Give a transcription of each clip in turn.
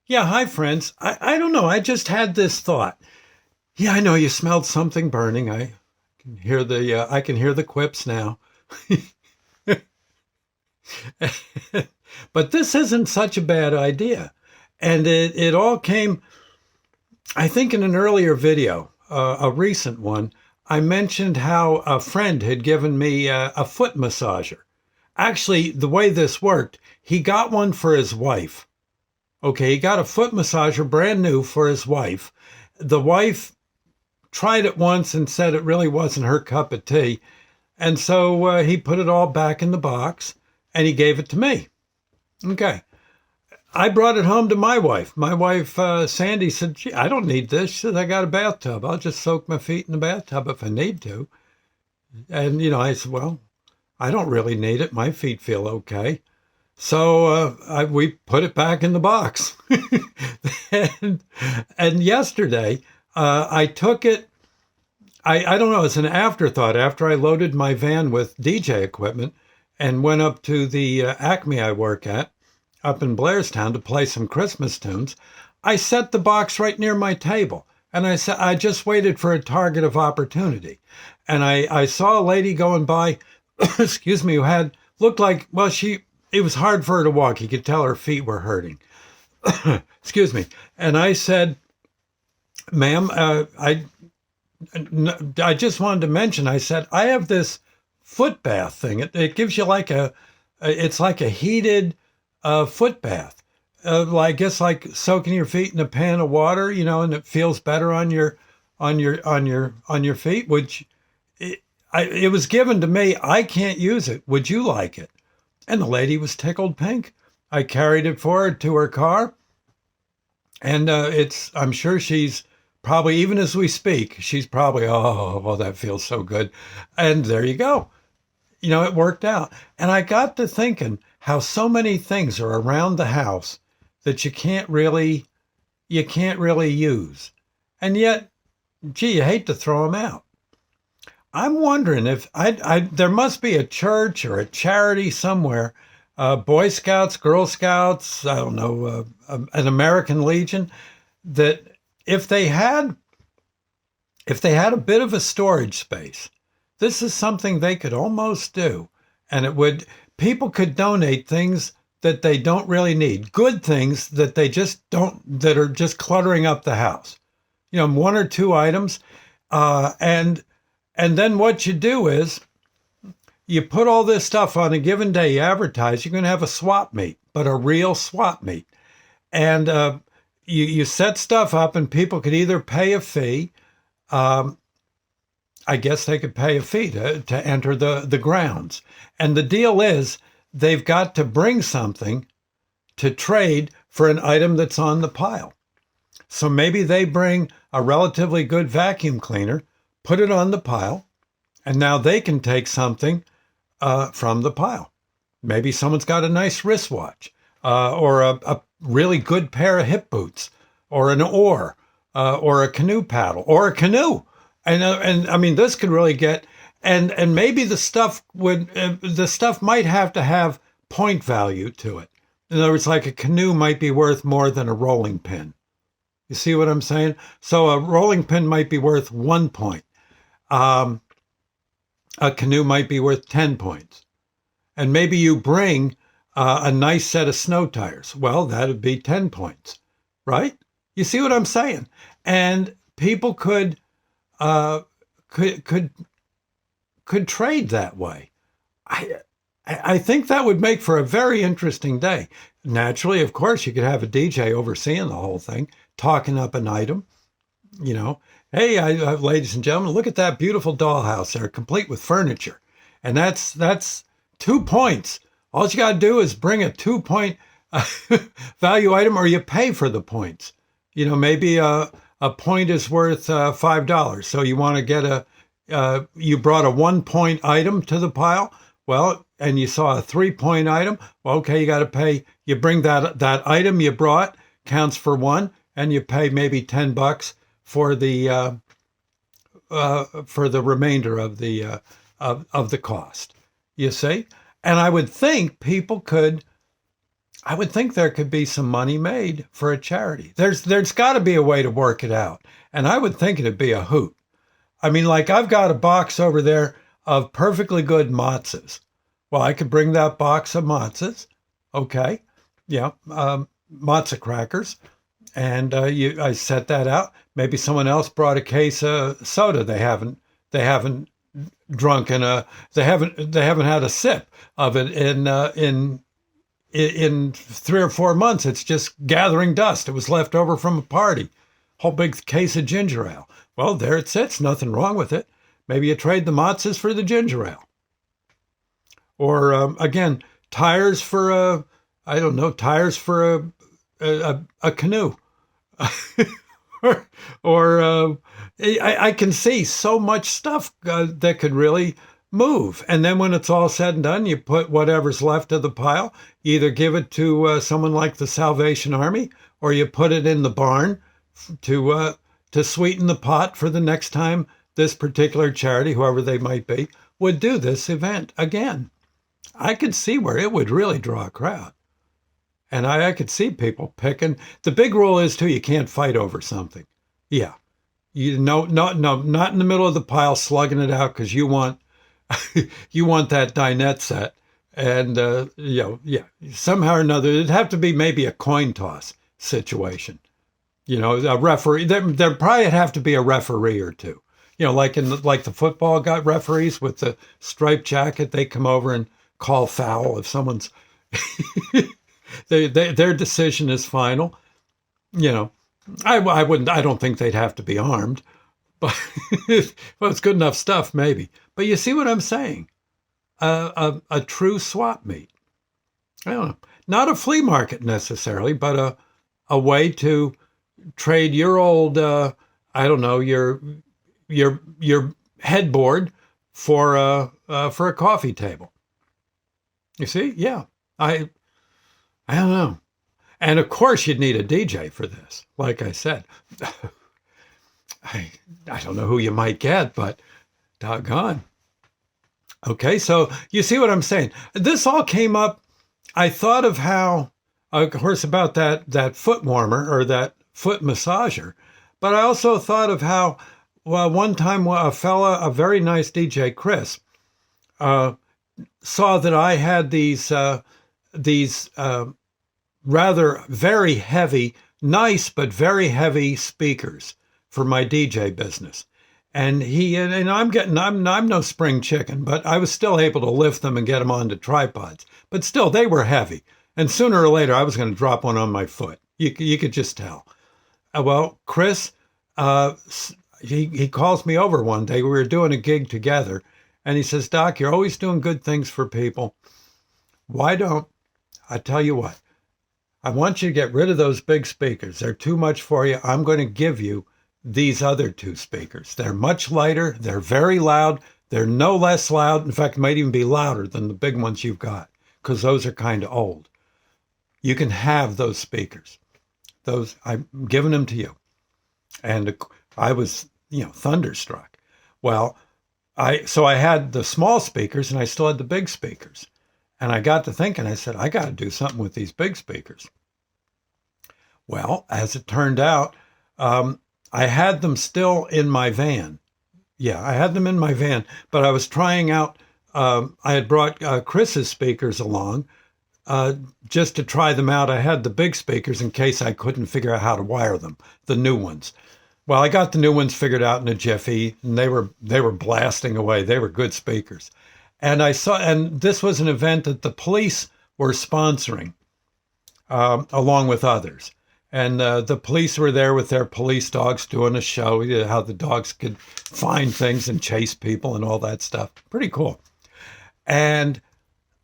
Yeah, hi, friends. I don't know. I just had this thought. Yeah, I know you smelled something burning. I can hear the quips now. But this isn't such a bad idea. And it all came, I think, in an earlier video, a recent one. I mentioned how a friend had given me a foot massager. Actually, the way this worked, he got one for his wife. Okay, he got a foot massager brand new for his wife. The wife tried it once and said it really wasn't her cup of tea. And so he put it all back in the box and he gave it to me. Okay. I brought it home to my wife. My wife, Sandy, said, "Gee, I don't need this." She said, "I got a bathtub. I'll just soak my feet in the bathtub if I need to." And, I said, "Well, I don't really need it. My feet feel okay." So we put it back in the box. and, and yesterday, I took it. I don't know, it's an afterthought. After I loaded my van with DJ equipment and went up to the Acme I work at up in Blairstown to play some Christmas tunes, I set the box right near my table. And I said, I just waited for a target of opportunity. And I saw a lady going by, excuse me, who looked like, well, it was hard for her to walk. You could tell her feet were hurting. Excuse me. And I said, "Ma'am, I just wanted to mention," I said, "I have this foot bath thing. It gives you it's like a heated foot bath. I guess like soaking your feet in a pan of water, and it feels better on your feet, which it was given to me. I can't use it. Would you like it?" And the lady was tickled pink. I carried it for her to her car. And I'm sure she's probably, even as we speak, she's probably, "Oh, well, that feels so good." And there you go. It worked out. And I got to thinking how so many things are around the house that you can't really use. And yet, gee, you hate to throw them out. I'm wondering if there must be a church or a charity somewhere, Boy Scouts, Girl Scouts, I don't know, an American Legion, that if they had a bit of a storage space, this is something they could almost do. And people could donate things that they don't really need, good things that they just don't, that are just cluttering up the house, one or two items. And then what you do is you put all this stuff on a given day, you advertise, you're going to have a swap meet, but a real swap meet. And you set stuff up and people could either pay a fee. I guess they could pay a fee to enter the grounds. And the deal is they've got to bring something to trade for an item that's on the pile. So maybe they bring a relatively good vacuum cleaner, put it on the pile, and now they can take something from the pile. Maybe someone's got a nice wristwatch, or a really good pair of hip boots, or an oar, or a canoe paddle, or a canoe. And I mean, this could really and maybe the stuff might have to have point value to it. In other words, like a canoe might be worth more than a rolling pin. You see what I'm saying? So a rolling pin might be worth 1 point. A canoe might be worth 10 points. And maybe you bring a nice set of snow tires. Well, that'd be 10 points, right? You see what I'm saying? And people could trade that way. I think that would make for a very interesting day. Naturally, of course, you could have a DJ overseeing the whole thing, talking up an item. Hey, ladies and gentlemen, look at that beautiful dollhouse there, complete with furniture, and that's 2 points. All you got to do is bring a 2 point value item, or you pay for the points. Maybe a point is worth $5, so you want to get you brought a 1 point item to the pile. Well, and you saw a 3 point item. Well, okay, you got to pay. You bring that item you brought, counts for one, and you pay maybe $10 for the remainder of the cost. You see, and I would think people could. I would think there could be some money made for a charity. There's got to be a way to work it out. And I would think it'd be a hoot. I mean, like I've got a box over there of perfectly good matzahs. Well, I could bring that box of matzahs. Okay. Yeah. Matzah crackers. And I set that out. Maybe someone else brought a case of soda. They haven't drunken they haven't had a sip of it in 3 or 4 months. It's just gathering dust. It was left over from a party. Whole big case of ginger ale. Well, there it sits. Nothing wrong with it. Maybe you trade the matzahs for the ginger ale. Or again, tires for a canoe. or I can see so much stuff that could really move. And then when it's all said and done, you put whatever's left of the pile, you either give it to someone like the Salvation Army, or you put it in the barn to sweeten the pot for the next time this particular charity, whoever they might be, would do this event again. I could see where it would really draw a crowd. And I could see people picking. The big rule is, too, you can't fight over something. Yeah. No, not in the middle of the pile slugging it out because you want you want that dinette set. And, somehow or another, it'd have to be maybe a coin toss situation. A referee. There probably have to be a referee or two. Like the football got referees with the striped jacket, they come over and call foul if someone's their decision is final. I don't think they'd have to be armed, but well, it's good enough stuff maybe. But you see what I'm saying? A true swap meet. I don't know, not a flea market necessarily, but a way to trade your old your headboard for a coffee table. You see? Yeah. I don't know. And of course you'd need a DJ for this. Like I said, I don't know who you might get, but doggone. Okay, so you see what I'm saying? This all came up. I thought of how, of course, about that foot warmer or that foot massager, but I also thought of how, well, one time a very nice DJ, Chris, saw that I had these rather very heavy, nice but very heavy speakers for my DJ business. And I'm no spring chicken, but I was still able to lift them and get them onto tripods. But still, they were heavy. And sooner or later, I was going to drop one on my foot. You could just tell. Well, Chris, he calls me over one day. We were doing a gig together. And he says, Doc, you're always doing good things for people. Why don't, I tell you what, I want you to get rid of those big speakers. They're too much for you. I'm going to give you these other 2 speakers. They're much lighter. They're very loud. They're no less loud. In fact, might even be louder than the big ones you've got, because those are kind of old. You can have those speakers. Those, I'm giving them to you. And I was, thunderstruck. Well, I had the small speakers and I still had the big speakers. And I got to thinking, I said, I got to do something with these big speakers. Well, as it turned out, I had them still in my van. Yeah, I had them in my van, but I was trying out, I had brought Chris's speakers along just to try them out. I had the big speakers in case I couldn't figure out how to wire them, the new ones. Well, I got the new ones figured out in a jiffy, and they were blasting away. They were good speakers. And and this was an event that the police were sponsoring, along with others. And the police were there with their police dogs doing a show, how the dogs could find things and chase people and all that stuff. Pretty cool. And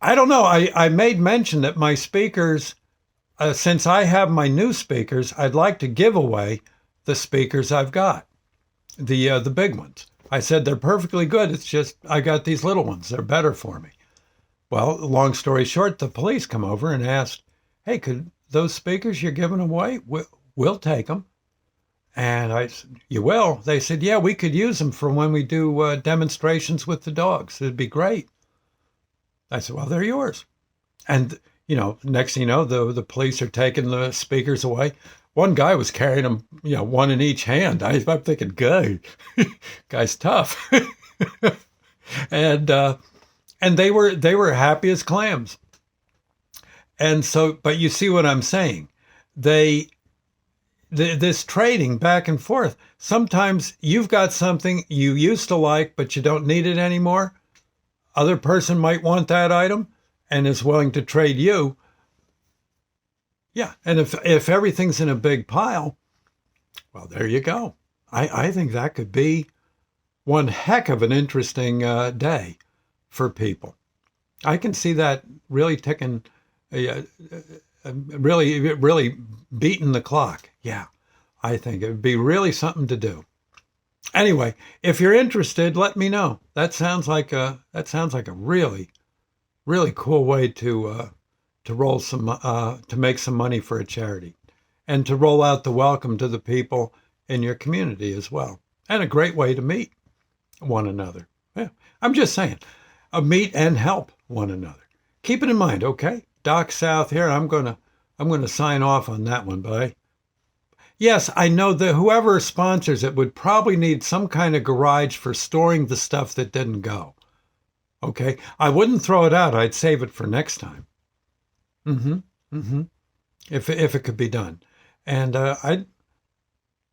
I don't know, I made mention that my speakers, since I have my new speakers, I'd like to give away the speakers I've got, the big ones. I said, they're perfectly good. It's just, I got these little ones. They're better for me. Well, long story short, the police come over and asked, hey, could those speakers you're giving away, we'll take them. And I said, you will? They said, yeah, we could use them for when we do demonstrations with the dogs. It'd be great. I said, well, they're yours. And next thing you know, the police are taking the speakers away. One guy was carrying them, one in each hand. I'm thinking, guy's tough. and they were happy as clams. And so, but you see what I'm saying? This trading back and forth. Sometimes you've got something you used to like, but you don't need it anymore. Other person might want that item and is willing to trade you. Yeah, and if everything's in a big pile, well, there you go. I think that could be one heck of an interesting day for people. I can see that really ticking, really beating the clock. Yeah, I think it would be really something to do. Anyway, if you're interested, let me know. That sounds like a really, really cool way to roll to make some money for a charity, and to roll out the welcome to the people in your community as well, and a great way to meet one another. Yeah, I'm just saying, meet and help one another. Keep it in mind, okay? Doc South here. I'm gonna sign off on that one, but yes, I know that whoever sponsors it would probably need some kind of garage for storing the stuff that didn't go. Okay, I wouldn't throw it out. I'd save it for next time. If it could be done, and I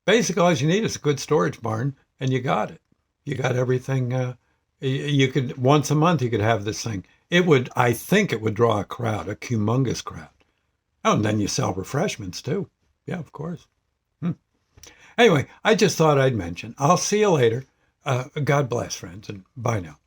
basically all you need is a good storage barn, and you got it. You got everything. You could once a month you could have this thing. I think it would draw a crowd, a humongous crowd. Oh, and then you sell refreshments too. Yeah, of course. Anyway, I just thought I'd mention. I'll see you later. God bless, friends, and bye now.